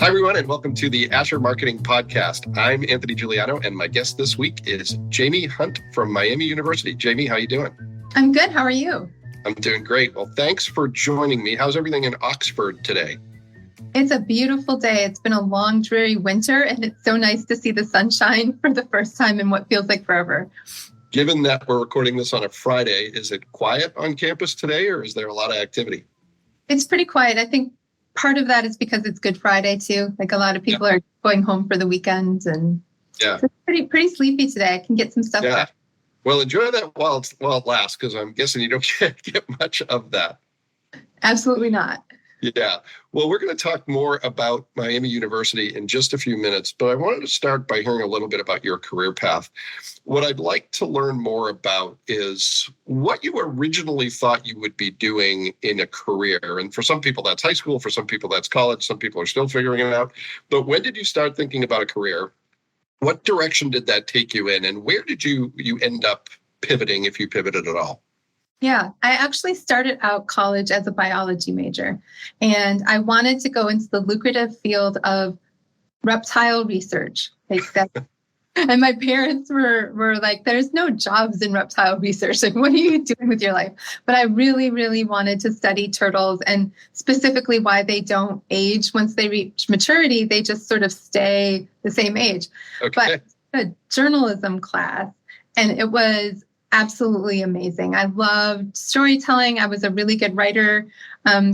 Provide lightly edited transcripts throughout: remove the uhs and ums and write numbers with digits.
Hi, everyone, and welcome to the Asher Marketing Podcast. I'm Anthony Giuliano, and my guest this week is Jaime Hunt from Miami University. Jaime, how are you doing? I'm good. How are you? I'm doing great. Well, thanks for joining me. How's everything in Oxford today? It's a beautiful day. It's been a long, dreary winter, and it's so nice to see the sunshine for the first time in what feels like forever. Given that we're recording this on a Friday, is it quiet on campus today, or is there a lot of activity? It's pretty quiet. I think part of that is because it's Good Friday too. Like a lot of people are going home for the weekend, and so it's pretty sleepy today. I can get some stuff done. Well, enjoy that while it lasts, because I'm guessing you don't get much of that. Absolutely not. Yeah. Well, we're going to talk more about Miami University in just a few minutes, but I wanted to start by hearing a little bit about your career path. What I'd like to learn more about is what you originally thought you would be doing in a career. And for some people, that's high school. For some people, that's college. Some people are still figuring it out. But when did you start thinking about a career? What direction did that take you in? And where did you end up pivoting, if you pivoted at all? Yeah, I actually started out college as a biology major, and I wanted to go into the lucrative field of reptile research. And my parents were like, there's no jobs in reptile research. Like, what are you doing with your life? But I really, really wanted to study turtles, and specifically why they don't age once they reach maturity. They just sort of stay the same age. Okay. But a journalism class, and it was absolutely amazing. I loved storytelling. I was a really good writer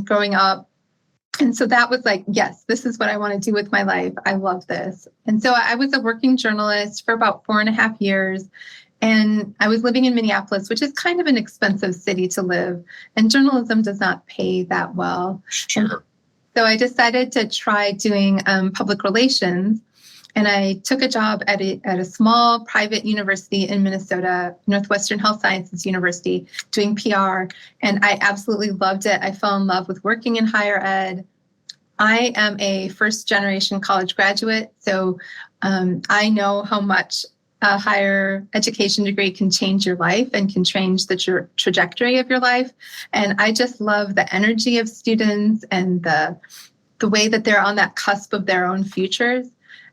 growing up. And so that was like, yes, this is what I want to do with my life. I love this. And so I was a working journalist for about 4.5 years. And I was living in Minneapolis, which is kind of an expensive city to live. And journalism does not pay that well. Sure. So I decided to try doing public relations. And I took a job at a small private university in Minnesota, Northwestern Health Sciences University, doing PR. And I absolutely loved it. I fell in love with working in higher ed. I am a first-generation college graduate, so I know how much a higher education degree can change your life and can change the trajectory of your life. And I just love the energy of students and the way that they're on that cusp of their own futures.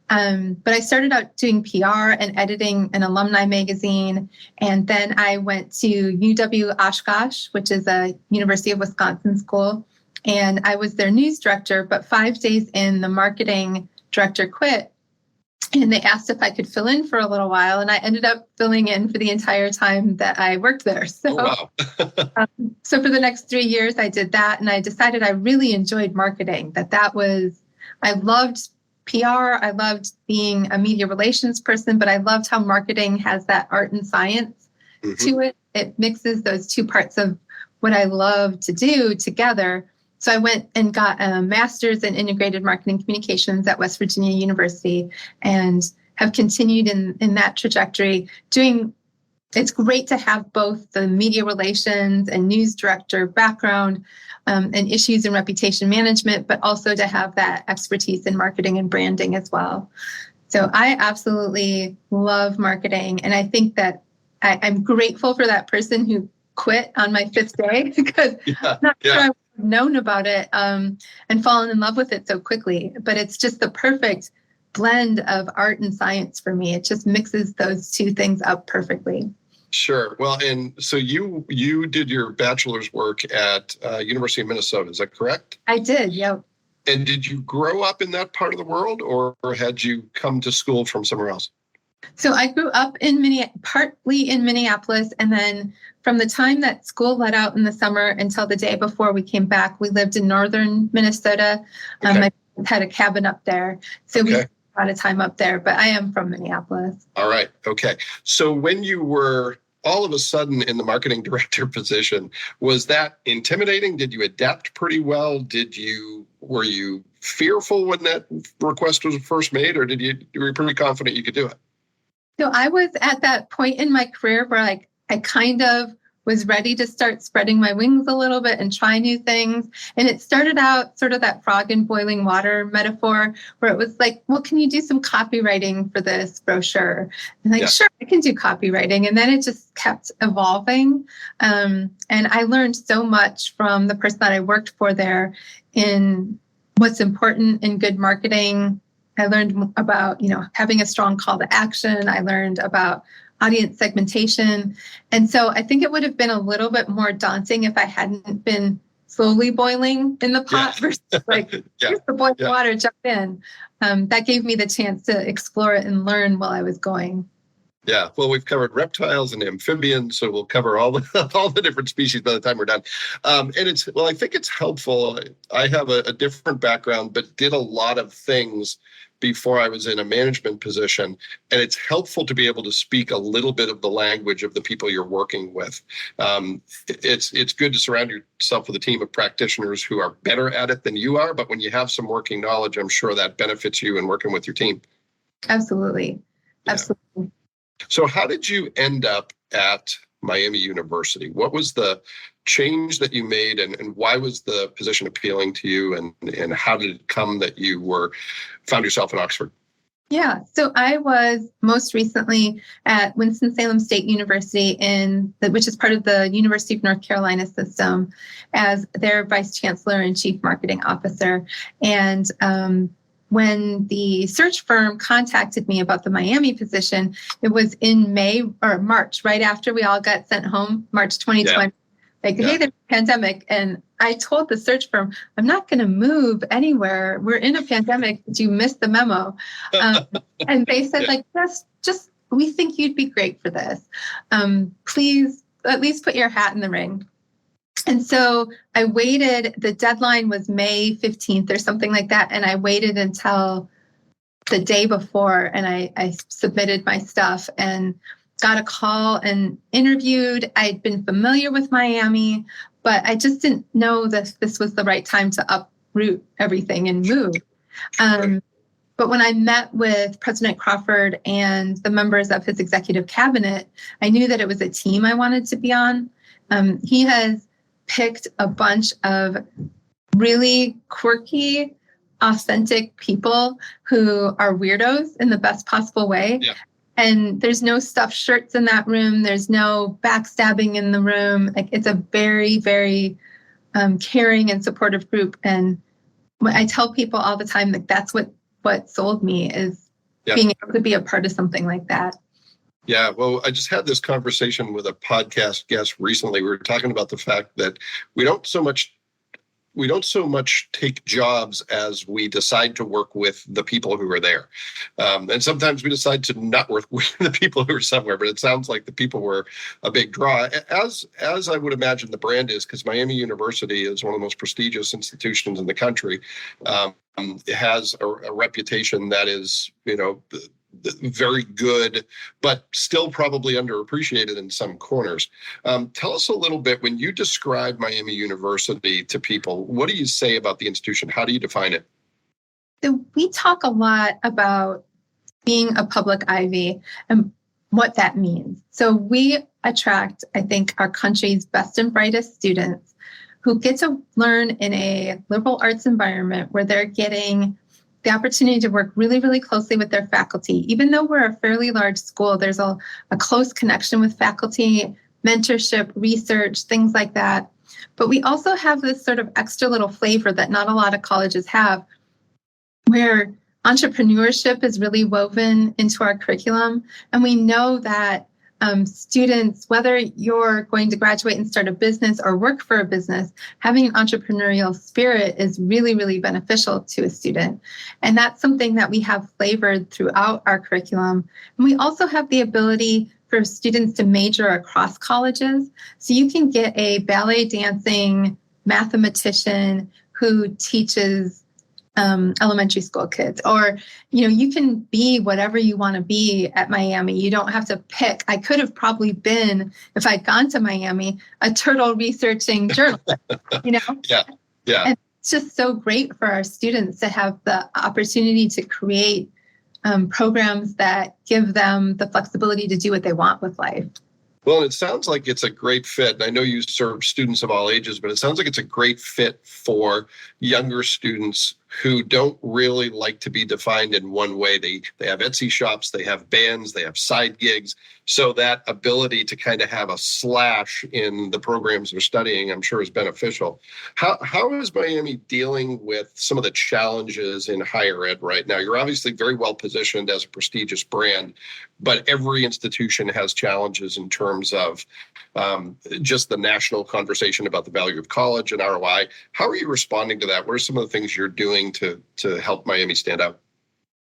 But I started out doing PR and editing an alumni magazine. And then I went to UW Oshkosh, which is a University of Wisconsin school. And I was their news director, but 5 days in, the marketing director quit. And they asked if I could fill in for a little while. And I ended up filling in for the entire time that I worked there. So, wow. So for the next 3 years, I did that. And I decided I really enjoyed marketing, I loved PR. I loved being a media relations person, but I loved how marketing has that art and science to it. It mixes those two parts of what I love to do together. So I went and got a master's in integrated marketing communications at West Virginia University and have continued in that trajectory it's great to have both the media relations and news director background and issues and reputation management, but also to have that expertise in marketing and branding as well. So I absolutely love marketing. And I think that I'm grateful for that person who quit on my 5th day because I'm not sure I would have known about it and fallen in love with it so quickly. But it's just the perfect blend of art and science for me. It just mixes those two things up perfectly. Sure. Well, and so you did your bachelor's work at University of Minnesota. Is that correct? I did. Yep. And did you grow up in that part of the world, or had you come to school from somewhere else? So I grew up partly in Minneapolis, and then from the time that school let out in the summer until the day before we came back, we lived in northern Minnesota. My parents had a cabin up there, so we spent a lot of time up there. But I am from Minneapolis. All right. Okay. So when you were all of a sudden in the marketing director position, was that intimidating? Did you adapt pretty well? Were you fearful when that request was first made, or were you pretty confident you could do it? So I was at that point in my career where I kind of was ready to start spreading my wings a little bit and try new things. And it started out sort of that frog in boiling water metaphor where it was like, well, can you do some copywriting for this brochure? And sure, I can do copywriting. And then it just kept evolving. And I learned so much from the person that I worked for there in what's important in good marketing. I learned about, having a strong call to action. I learned about audience segmentation. And so I think it would have been a little bit more daunting if I hadn't been slowly boiling in the pot versus here's the boiling water, jump in. That gave me the chance to explore it and learn while I was going. Yeah, well, we've covered reptiles and amphibians, so we'll cover all the different species by the time we're done. And I think it's helpful. I have a different background, but did a lot of things before I was in a management position, and it's helpful to be able to speak a little bit of the language of the people you're working with. It's good to surround yourself with a team of practitioners who are better at it than you are, but when you have some working knowledge, I'm sure that benefits you in working with your team. Absolutely. Yeah. Absolutely. So how did you end up at Miami University? What was the change that you made, and why was the position appealing to you, and how did it come that you found yourself in Oxford? Yeah, so I was most recently at Winston-Salem State University, which is part of the University of North Carolina system, as their vice chancellor and chief marketing officer. And when the search firm contacted me about the Miami position, it was in May or March, right after we all got sent home, March 2020. Hey, there's a pandemic. And I told the search firm, I'm not going to move anywhere. We're in a pandemic. Did you miss the memo? And they said, just we think you'd be great for this. Please at least put your hat in the ring. And so I waited. The deadline was May 15th or something like that. And I waited until the day before, and I submitted my stuff and got a call and interviewed. I'd been familiar with Miami, but I just didn't know that this was the right time to uproot everything and move. But when I met with President Crawford and the members of his executive cabinet, I knew that it was a team I wanted to be on. He has picked a bunch of really quirky, authentic people who are weirdos in the best possible way. Yeah. And there's no stuffed shirts in that room. There's no backstabbing in the room. It's a very, very caring and supportive group. And I tell people all the time that that's what sold me is being able to be a part of something like that. Yeah, well, I just had this conversation with a podcast guest recently. We were talking about the fact that we don't so much take jobs as we decide to work with the people who are there. And sometimes we decide to not work with the people who are somewhere, but it sounds like the people were a big draw, as I would imagine the brand is, because Miami University is one of the most prestigious institutions in the country. It has a reputation that is, very good, but still probably underappreciated in some corners. Tell us a little bit, when you describe Miami University to people, what do you say about the institution? How do you define it? So we talk a lot about being a public Ivy and what that means. So we attract, I think, our country's best and brightest students who get to learn in a liberal arts environment where they're getting the opportunity to work really, really closely with their faculty. Even though we're a fairly large school, there's a close connection with faculty, mentorship, research, things like that. But we also have this sort of extra little flavor that not a lot of colleges have, where entrepreneurship is really woven into our curriculum. And we know that students, whether you're going to graduate and start a business or work for a business, having an entrepreneurial spirit is really, really beneficial to a student. And that's something that we have flavored throughout our curriculum. And we also have the ability for students to major across colleges. So you can get a ballet dancing mathematician who teaches elementary school kids, or, you can be whatever you want to be at Miami. You don't have to pick. I could have probably been, if I'd gone to Miami, a turtle researching journalist, Yeah. And it's just so great for our students to have the opportunity to create programs that give them the flexibility to do what they want with life. Well, it sounds like it's a great fit. And I know you serve students of all ages, but it sounds like it's a great fit for younger students who don't really like to be defined in one way. They have Etsy shops, they have bands, they have side gigs. So that ability to kind of have a slash in the programs they're studying, I'm sure is beneficial. How is Miami dealing with some of the challenges in higher ed right now? You're obviously very well positioned as a prestigious brand, but every institution has challenges in terms of just the national conversation about the value of college and ROI. How are you responding to that? What are some of the things you're doing to help Miami stand out?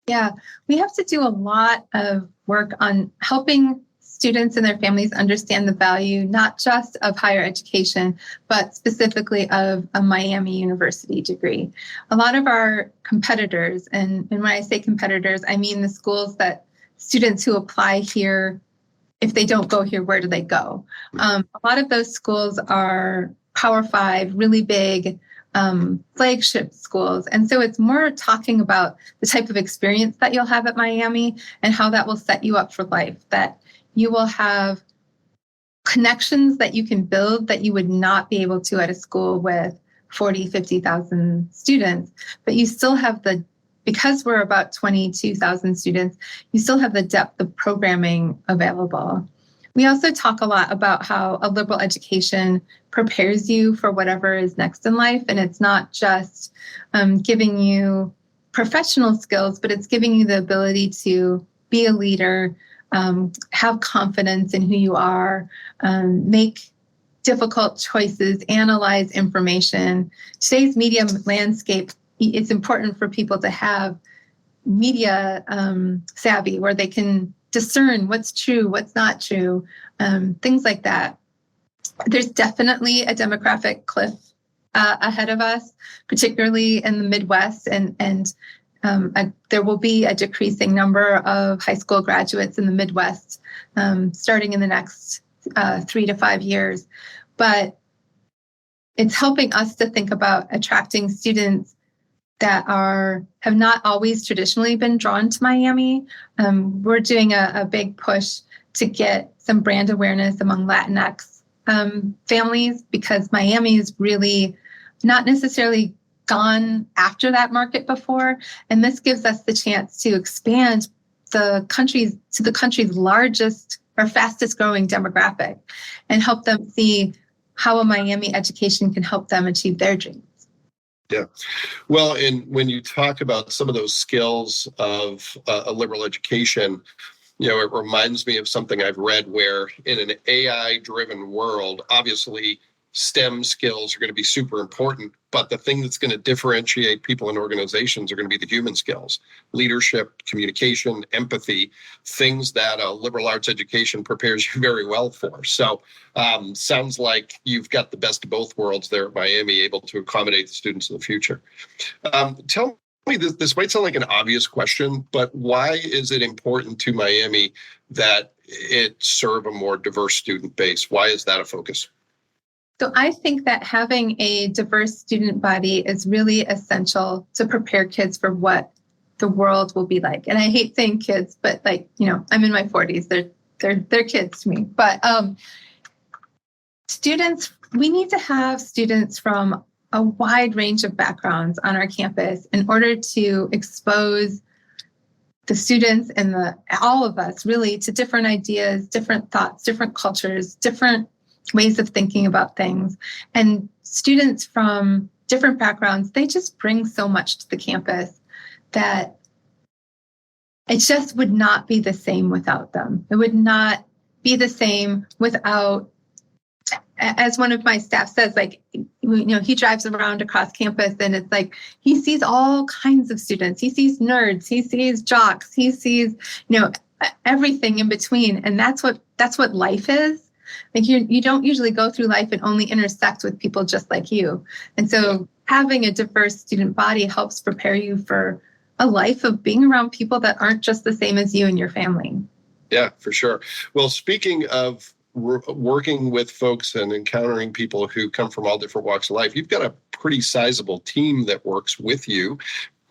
Yeah, we have to do a lot of work on helping students and their families understand the value, not just of higher education, but specifically of a Miami University degree. A lot of our competitors, and when I say competitors, I mean the schools that students who apply here, if they don't go here, where do they go? A lot of those schools are Power Five, really big flagship schools. And so it's more talking about the type of experience that you'll have at Miami and how that will set you up for life, that you will have connections that you can build that you would not be able to at a school with 40, 50,000 students, but you still have because we're about 22,000 students, you still have the depth of programming available. We also talk a lot about how a liberal education prepares you for whatever is next in life. And it's not just giving you professional skills, but it's giving you the ability to be a leader, have confidence in who you are, make difficult choices, analyze information. Today's media landscape, it's important for people to have media savvy where they can discern what's true, what's not true, things like that. There's definitely a demographic cliff ahead of us, particularly in the Midwest, and there will be a decreasing number of high school graduates in the Midwest starting in the next 3 to 5 years. But it's helping us to think about attracting students that have not always traditionally been drawn to Miami. We're doing a big push to get some brand awareness among Latinx families, because Miami is really not necessarily gone after that market before. And this gives us the chance to expand the country's largest or fastest growing demographic and help them see how a Miami education can help them achieve their dreams. Yeah. Well, and when you talk about some of those skills of a liberal education, it reminds me of something I've read where in an AI-driven world, obviously STEM skills are going to be super important, but the thing that's going to differentiate people and organizations are going to be the human skills, leadership, communication, empathy, things that a liberal arts education prepares you very well for. So sounds like you've got the best of both worlds there at Miami, able to accommodate the students of the future. Tell me, this might sound like an obvious question, but why is it important to Miami that it serve a more diverse student base? Why is that a focus? So I think that having a diverse student body is really essential to prepare kids for what the world will be like. And I hate saying kids, but I'm in my 40s. They're kids to me. But students, we need to have students from a wide range of backgrounds on our campus in order to expose the students and all of us really to different ideas, different thoughts, different cultures, different ways of thinking about things. And students from different backgrounds, they just bring so much to the campus that it just would not be the same without them. It would not be the same without, as one of my staff says, he drives around across campus and it's like he sees all kinds of students. He sees nerds, he sees jocks, he sees, everything in between. And that's what life is. Like you don't usually go through life and only intersect with people just like you. And so having a diverse student body helps prepare you for a life of being around people that aren't just the same as you and your family. Yeah, for sure. Well, speaking of working with folks and encountering people who come from all different walks of life, you've got a pretty sizable team that works with you.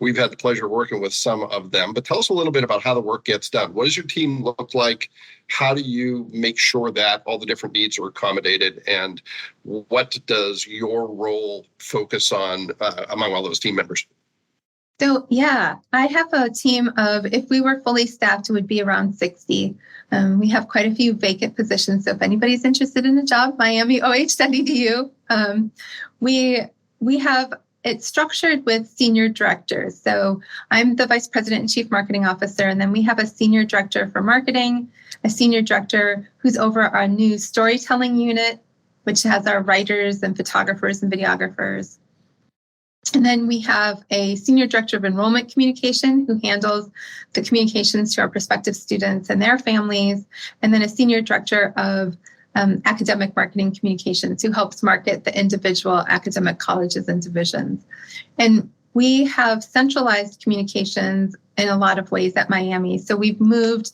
We've had the pleasure of working with some of them, but tell us a little bit about how the work gets done. What does your team look like? How do you make sure that all the different needs are accommodated? And what does your role focus on among all those team members? So yeah, I have a team of, if we were fully staffed, it would be around 60. We have quite a few vacant positions. So if anybody's interested in a job, miamioh.edu. We we have it structured with senior directors. So I'm the vice president and chief marketing officer, and then we have a senior director for marketing, a senior director who's over our new storytelling unit, which has our writers and photographers and videographers. And then we have a senior director of enrollment communication who handles the communications to our prospective students and their families. And then a senior director of academic marketing communications who helps market the individual academic colleges and divisions. And we have centralized communications in a lot of ways at Miami. So we've moved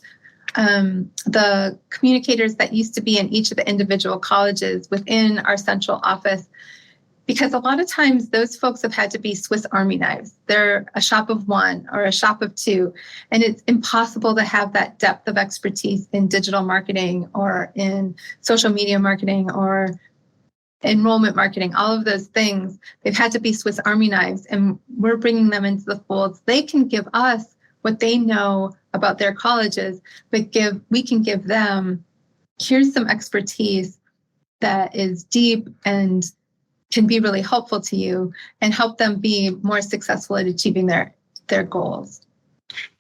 the communicators that used to be in each of the individual colleges within our central office, because a lot of times those folks have had to be Swiss Army knives. They're a shop of one or a shop of two, and it's impossible to have that depth of expertise in digital marketing or in social media marketing or enrollment marketing, all of those things. They've had to be Swiss Army knives, and we're bringing them into the fold. They can give us what they know about their colleges, but we can give them, here's some expertise that is deep and can be really helpful to you and help them be more successful at achieving their goals.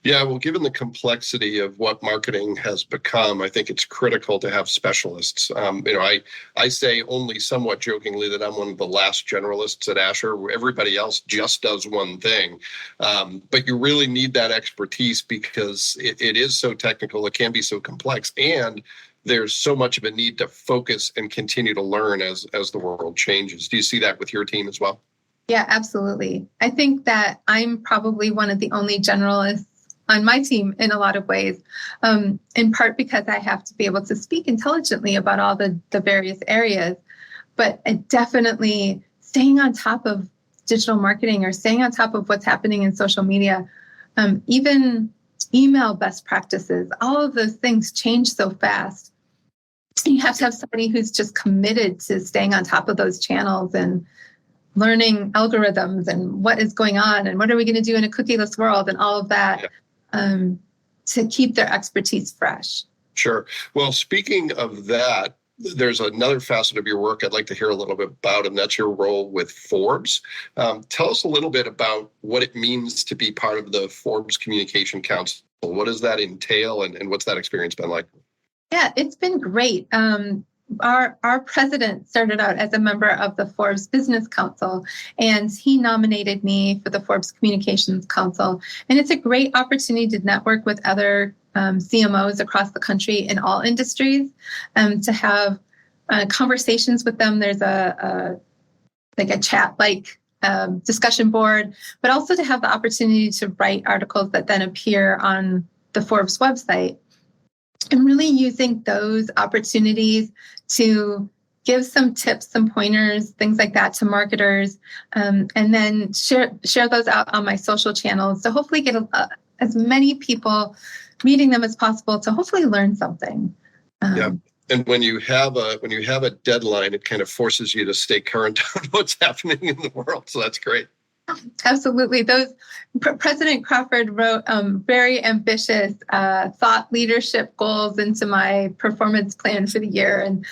Yeah, well, given the complexity of what marketing has become, I think it's critical to have specialists. I say only somewhat jokingly that I'm one of the last generalists at Asher, where everybody else just does one thing. But you really need that expertise because it is so technical, it can be so complex, and there's so much of a need to focus and continue to learn as the world changes. Do you see that with your team as well? Yeah, absolutely. I think that I'm probably one of the only generalists on my team in a lot of ways, in part because I have to be able to speak intelligently about all the various areas, but definitely staying on top of digital marketing or staying on top of what's happening in social media, even email best practices, all of those things change so fast. You have to have somebody who's just committed to staying on top of those channels and learning algorithms and what is going on and what are we going to do in a cookieless world and all of that, to keep their expertise fresh. Sure. Well, speaking of that, there's another facet of your work I'd like to hear a little bit about, and that's your role with Forbes. Tell us a little bit about what it means to be part of the Forbes Communication Council. What does that entail, and what's that experience been like? Yeah, it's been great. Our president started out as a member of the Forbes Business Council, and he nominated me for the Forbes Communications Council. And it's a great opportunity to network with other CMOs across the country in all industries, to have conversations with them. There's a chat discussion board, but also to have the opportunity to write articles that then appear on the Forbes website. And really using those opportunities to give some tips, some pointers, things like that to marketers, and then share those out on my social channels to hopefully get as many people meeting them as possible to hopefully learn something. Yeah. And when you have a deadline, it kind of forces you to stay current on what's happening in the world. So that's great. Absolutely. President Crawford wrote very ambitious thought leadership goals into my performance plan for the year, and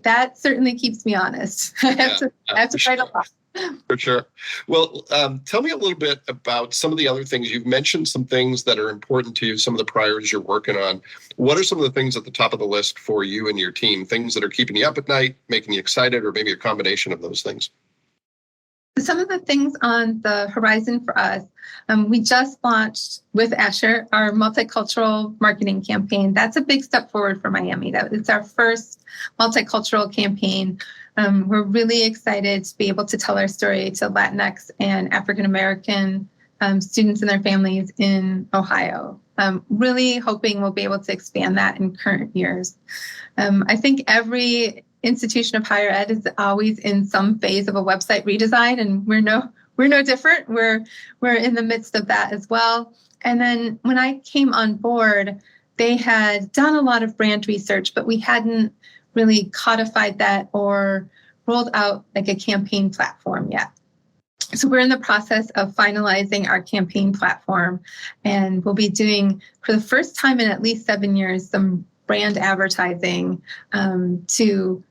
that certainly keeps me honest. I have to write a lot. For sure. Well, tell me a little bit about some of the other things. You've mentioned some things that are important to you, some of the priorities you're working on. What are some of the things at the top of the list for you and your team, things that are keeping you up at night, making you excited, or maybe a combination of those things? Some of the things on the horizon for us, we just launched with Asher our multicultural marketing campaign. That's a big step forward for Miami. It's our first multicultural campaign. We're really excited to be able to tell our story to Latinx and African American students and their families in Ohio. Really hoping we'll be able to expand that in current years. I think every institution of higher ed is always in some phase of a website redesign, and we're no different. We're in the midst of that as well. And then when I came on board, they had done a lot of brand research, but we hadn't really codified that or rolled out like a campaign platform yet. So we're in the process of finalizing our campaign platform, and we'll be doing, for the first time in at least 7 years, some brand advertising to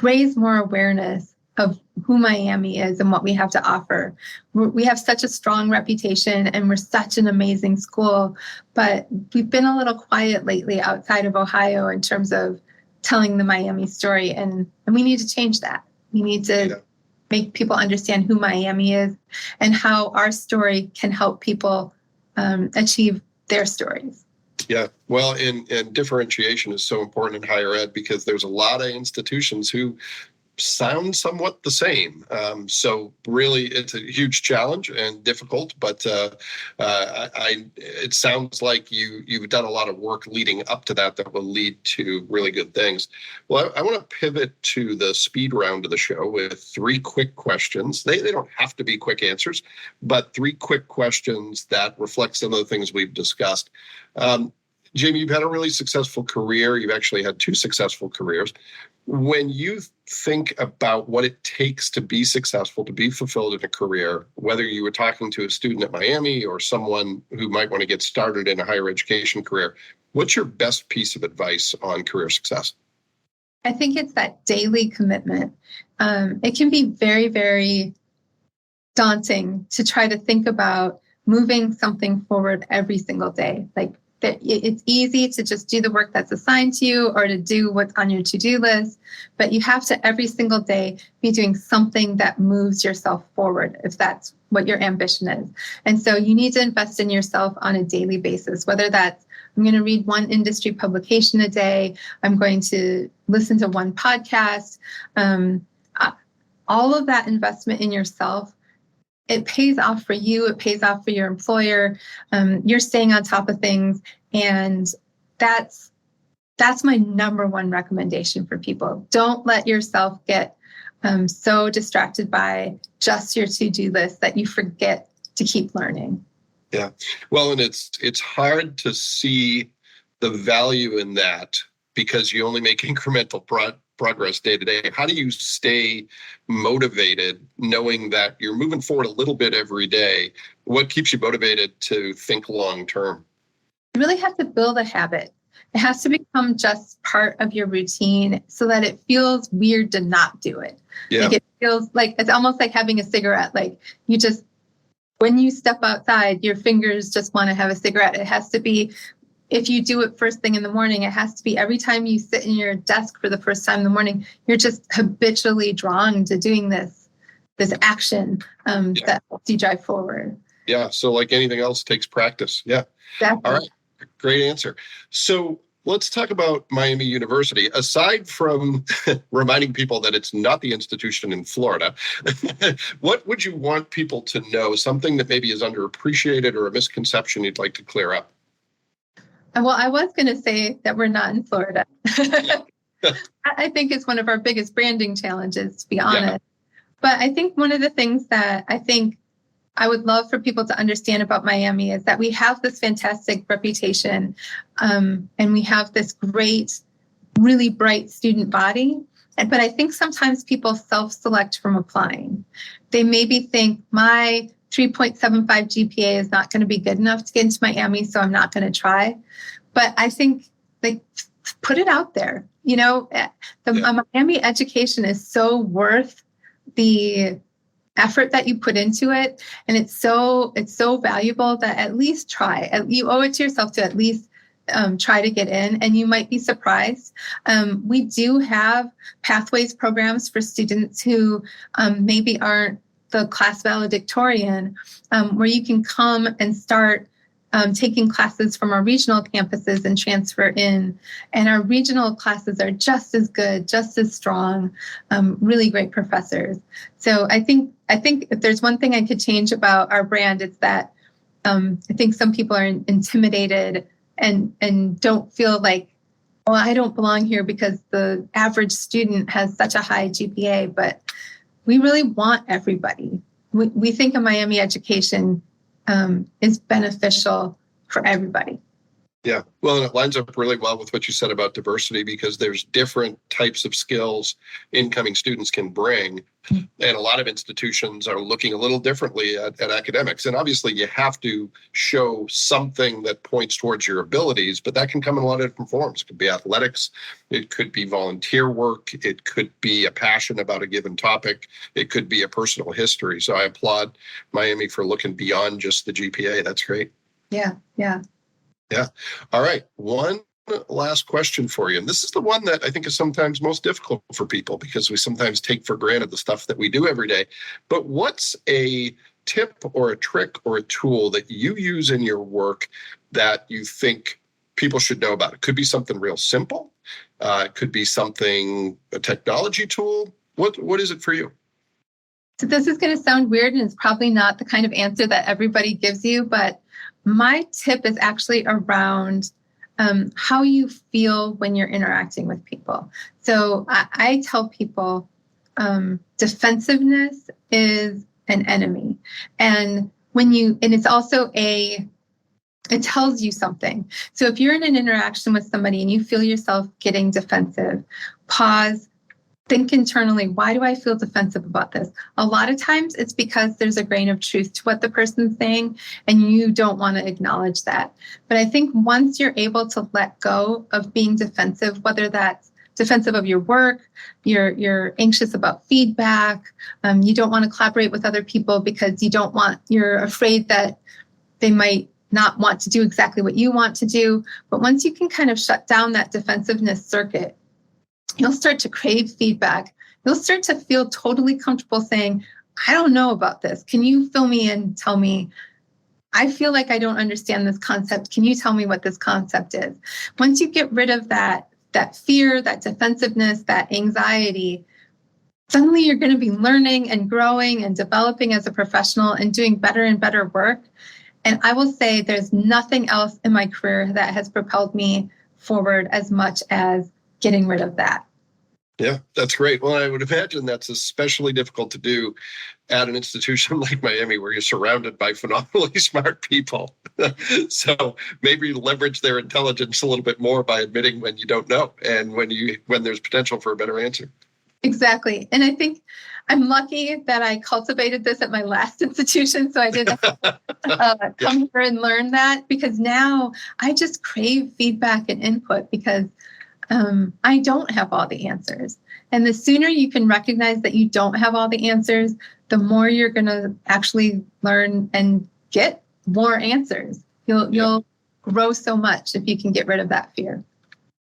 raise more awareness of who Miami is and what we have to offer. We have such a strong reputation and we're such an amazing school, but we've been a little quiet lately outside of Ohio in terms of telling the Miami story, and we need to change that. We need to make people understand who Miami is and how our story can help people achieve their stories. Yeah, well, and differentiation is so important in higher ed because there's a lot of institutions who sound somewhat the same. So really, it's a huge challenge and difficult, but it sounds like you've done a lot of work leading up to that will lead to really good things. Well, I want to pivot to the speed round of the show with 3 quick questions. They don't have to be quick answers, but 3 quick questions that reflect some of the things we've discussed. Jamie, you've had a really successful career. You've actually had 2 successful careers. When you think about what it takes to be successful, to be fulfilled in a career, whether you were talking to a student at Miami or someone who might want to get started in a higher education career, what's your best piece of advice on career success? I think it's that daily commitment. It can be very, very daunting to try to think about moving something forward every single day. Like, it's easy to just do the work that's assigned to you or to do what's on your to-do list, but you have to every single day be doing something that moves yourself forward if that's what your ambition is. And so you need to invest in yourself on a daily basis, whether that's I'm going to read 1 industry publication a day, I'm going to listen to 1 podcast. All of that investment in yourself, it pays off for you. It pays off for your employer. You're staying on top of things. And that's my number 1 recommendation for people. Don't let yourself get so distracted by just your to-do list that you forget to keep learning. Yeah. Well, and it's hard to see the value in that because you only make incremental progress day to day. How do you stay motivated knowing that you're moving forward a little bit every day? What keeps you motivated to think long term? You really have to build a habit. It has to become just part of your routine so that it feels weird to not do it. Yeah. Like, it feels like it's almost like having a cigarette. Like, you just, when you step outside, your fingers just want to have a cigarette. It has to be, if you do it first thing in the morning, it has to be every time you sit in your desk for the first time in the morning, you're just habitually drawn to doing this action that helps you drive forward. Yeah. So like anything else, takes practice. Yeah. Exactly. All right. Great answer. So let's talk about Miami University. Aside from reminding people that it's not the institution in Florida, what would you want people to know? Something that maybe is underappreciated or a misconception you'd like to clear up? Well, I was going to say that we're not in Florida. I think it's one of our biggest branding challenges, to be honest. Yeah. But I think one of the things that I think I would love for people to understand about Miami is that we have this fantastic reputation, and we have this great, really bright student body. But I think sometimes people self-select from applying. They maybe think my 3.75 GPA is not going to be good enough to get into Miami, so I'm not going to try. But I think, like, put it out there. You know, Miami education is so worth the effort that you put into it, and it's so valuable that at least try. You owe it to yourself to at least try to get in, and you might be surprised. We do have pathways programs for students who maybe aren't the class valedictorian, where you can come and start taking classes from our regional campuses and transfer in. And our regional classes are just as good, just as strong, really great professors. So I think if there's one thing I could change about our brand, it's that I think some people are intimidated and don't feel like, well, I don't belong here because the average student has such a high GPA, but we really want everybody. We think a Miami education is beneficial for everybody. Yeah. Well, and it lines up really well with what you said about diversity, because there's different types of skills incoming students can bring. And a lot of institutions are looking a little differently at academics. And obviously, you have to show something that points towards your abilities, but that can come in a lot of different forms. It could be athletics, it could be volunteer work, it could be a passion about a given topic, it could be a personal history. So I applaud Miami for looking beyond just the GPA. That's great. Yeah, yeah. Yeah. All right. One last question for you. And this is the one that I think is sometimes most difficult for people, because we sometimes take for granted the stuff that we do every day. But what's a tip or a trick or a tool that you use in your work that you think people should know about? It could be something real simple. It could be a technology tool. What is it for you? So this is going to sound weird, and it's probably not the kind of answer that everybody gives you, but my tip is actually around how you feel when you're interacting with people. So I tell people defensiveness is an enemy. And it's also it tells you something. So if you're in an interaction with somebody and you feel yourself getting defensive, pause. Think internally, why do I feel defensive about this? A lot of times it's because there's a grain of truth to what the person's saying and you don't want to acknowledge that. But I think once you're able to let go of being defensive, whether that's defensive of your work, you're anxious about feedback, you don't want to collaborate with other people because you're afraid that they might not want to do exactly what you want to do. But once you can kind of shut down that defensiveness circuit, you'll start to crave feedback. You'll start to feel totally comfortable saying, I don't know about this. Can you fill me in? Tell me. I feel like I don't understand this concept. Can you tell me what this concept is? Once you get rid of that fear, that defensiveness, that anxiety, suddenly you're going to be learning and growing and developing as a professional and doing better and better work. And I will say there's nothing else in my career that has propelled me forward as much as getting rid of that. Yeah, that's great. Well, I would imagine that's especially difficult to do at an institution like Miami, where you're surrounded by phenomenally smart people. So maybe leverage their intelligence a little bit more by admitting when you don't know and when there's potential for a better answer. Exactly. And I think I'm lucky that I cultivated this at my last institution, so I didn't come here and learn that, because now I just crave feedback and input, because I don't have all the answers. And the sooner you can recognize that you don't have all the answers, the more you're going to actually learn and get more answers. You'll grow so much if you can get rid of that fear.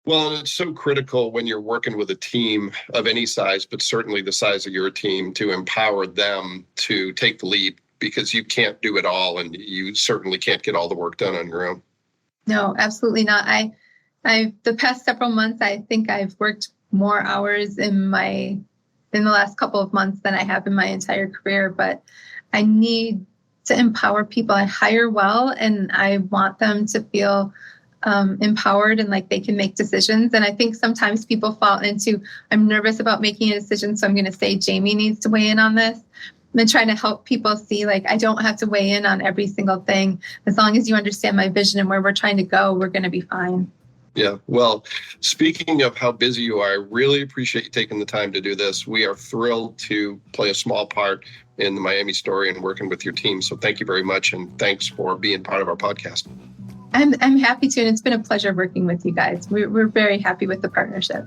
Well, and it's so critical when you're working with a team of any size, but certainly the size of your team, to empower them to take the lead, because you can't do it all, and you certainly can't get all the work done on your own. No, absolutely not. The past several months, I think I've worked more hours in the last couple of months than I have in my entire career, but I need to empower people. I hire well, and I want them to feel empowered and like they can make decisions. And I think sometimes people fall into, I'm nervous about making a decision, so I'm going to say Jaime needs to weigh in on this. I'm trying to help people see, like, I don't have to weigh in on every single thing. As long as you understand my vision and where we're trying to go, we're going to be fine. Yeah. Well, speaking of how busy you are, I really appreciate you taking the time to do this. We are thrilled to play a small part in the Miami story and working with your team. So thank you very much. And thanks for being part of our podcast. I'm happy to. And it's been a pleasure working with you guys. We're very happy with the partnership.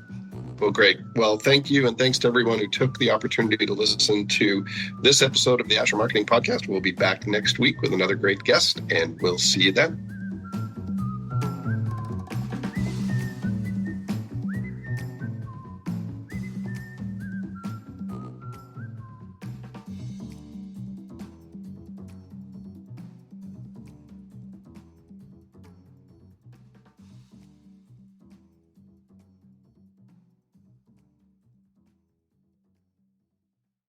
Well, great. Well, thank you. And thanks to everyone who took the opportunity to listen to this episode of the Azure Marketing Podcast. We'll be back next week with another great guest, and we'll see you then.